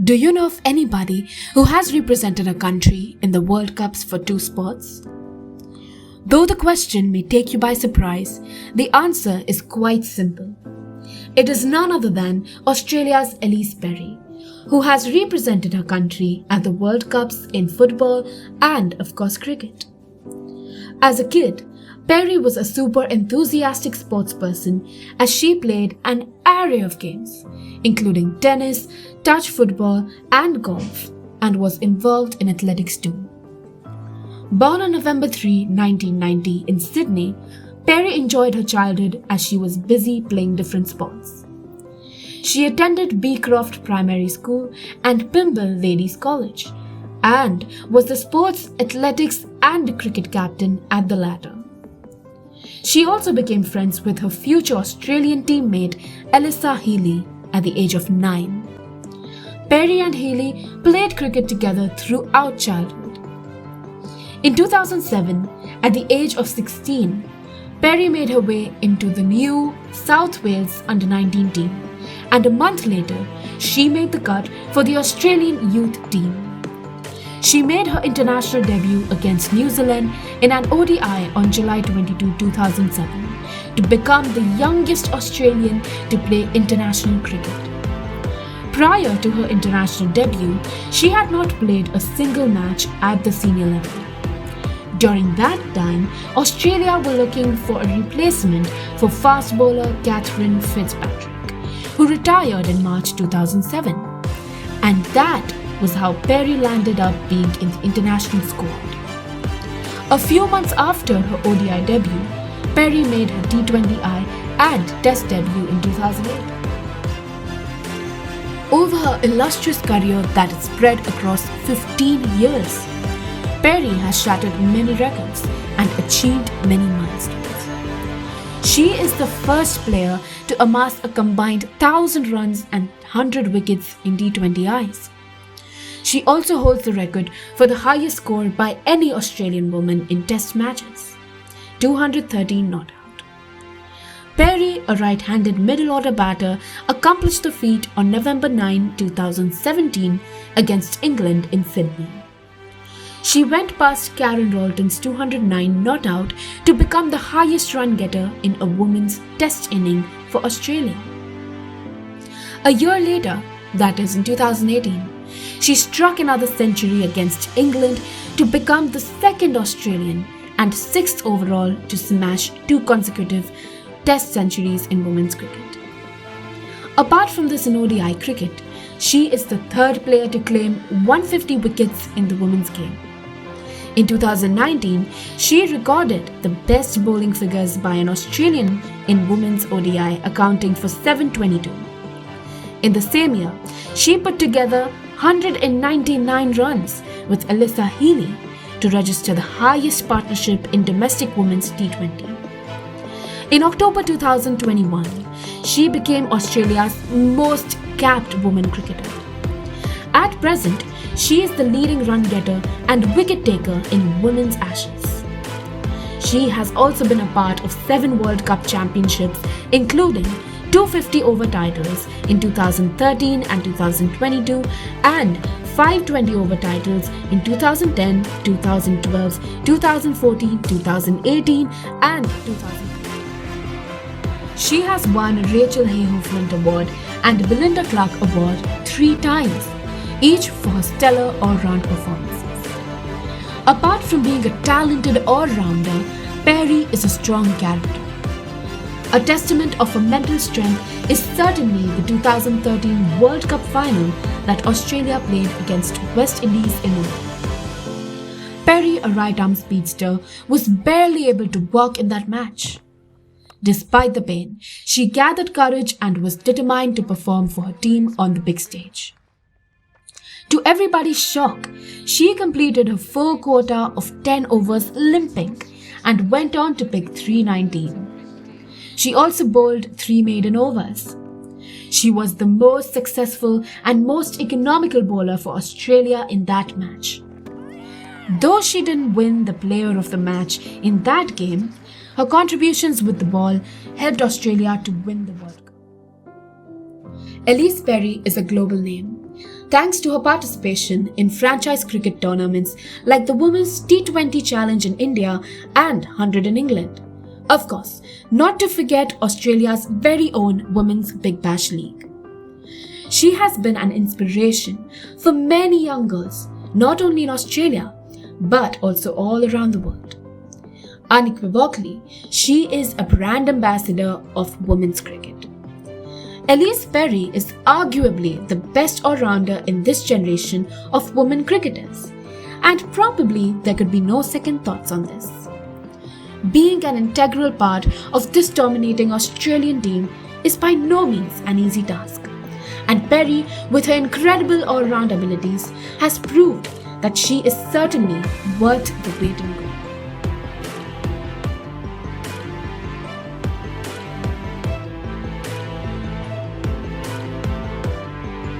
Do you know of anybody who has represented a country in the World Cups for two sports? Though the question may take you by surprise, the answer is quite simple. It is none other than Australia's Ellyse Perry, who has represented her country at the World Cups in football and, of course, cricket. As a kid, Perry was a super enthusiastic sportsperson as she played an array of games, including tennis, touch football, and golf, and was involved in athletics too. Born on November 3, 1990 in Sydney, Perry enjoyed her childhood as she was busy playing different sports. She attended Beecroft Primary School and Pymble Ladies College, and was the sports, athletics, and cricket captain at the latter. She also became friends with her future Australian teammate Alyssa Healy at the age of 9. Perry and Healy played cricket together throughout childhood. In 2007, at the age of 16, Perry made her way into the new South Wales Under-19 team, and a month later, she made the cut for the Australian youth team. She made her international debut against New Zealand in an ODI on July 22, 2007, to become the youngest Australian to play international cricket. Prior to her international debut, she had not played a single match at the senior level. During that time, Australia were looking for a replacement for fast bowler Catherine Fitzpatrick, who retired in March 2007. And that was how Perry landed up being in the international squad. A few months after her ODI debut, Perry made her T20I and Test debut in 2008. Over her illustrious career that has spread across 15 years, Perry has shattered many records and achieved many milestones. She is the first player to amass a combined 1,000 runs and 100 wickets in T20Is. She also holds the record for the highest score by any Australian woman in Test matches, 213 not out. Perry, a right-handed middle-order batter, accomplished the feat on November 9, 2017 against England in Sydney. She went past Karen Rolton's 209 not out to become the highest run getter in a women's Test inning for Australia. A year later, that is in 2018, she struck another century against England to become the second Australian and 6th overall to smash 2 consecutive Test centuries in women's cricket. Apart from this in ODI cricket, she is the 3rd player to claim 150 wickets in the women's game. In 2019, she recorded the best bowling figures by an Australian in women's ODI, accounting for 722. In the same year, she put together 199 runs with Alyssa Healy to register the highest partnership in domestic women's T20. In October 2021, she became Australia's most capped woman cricketer. At present, she is the leading run getter and wicket taker in women's Ashes. She has also been a part of 7 World Cup championships, including 250 over titles in 2013 and 2022 and 520 over titles in 2010, 2012, 2014, 2018 and 2015. She has won Rachel Hayhoe Flint Award and Belinda Clark Award 3 times, each for her stellar all-round performances. Apart from being a talented all-rounder, Perry is a strong character. A testament of her mental strength is certainly the 2013 World Cup final that Australia played against West Indies in India. Perry, a right-arm speedster, was barely able to walk in that match. Despite the pain, she gathered courage and was determined to perform for her team on the big stage. To everybody's shock, she completed her full quota of 10 overs limping and went on to pick 319. She also bowled 3 maiden overs. She was the most successful and most economical bowler for Australia in that match. Though she didn't win the player of the match in that game, her contributions with the ball helped Australia to win the World Cup. Ellyse Perry is a global name, thanks to her participation in franchise cricket tournaments like the Women's T20 Challenge in India and 100 in England. Of course, not to forget Australia's very own Women's Big Bash League. She has been an inspiration for many young girls, not only in Australia, but also all around the world. Unequivocally, she is a brand ambassador of women's cricket. Ellyse Perry is arguably the best all-rounder in this generation of women cricketers, and probably there could be no second thoughts on this. Being an integral part of this dominating Australian team is by no means an easy task, and Perry, with her incredible all-round abilities, has proved that she is certainly worth the wait and go.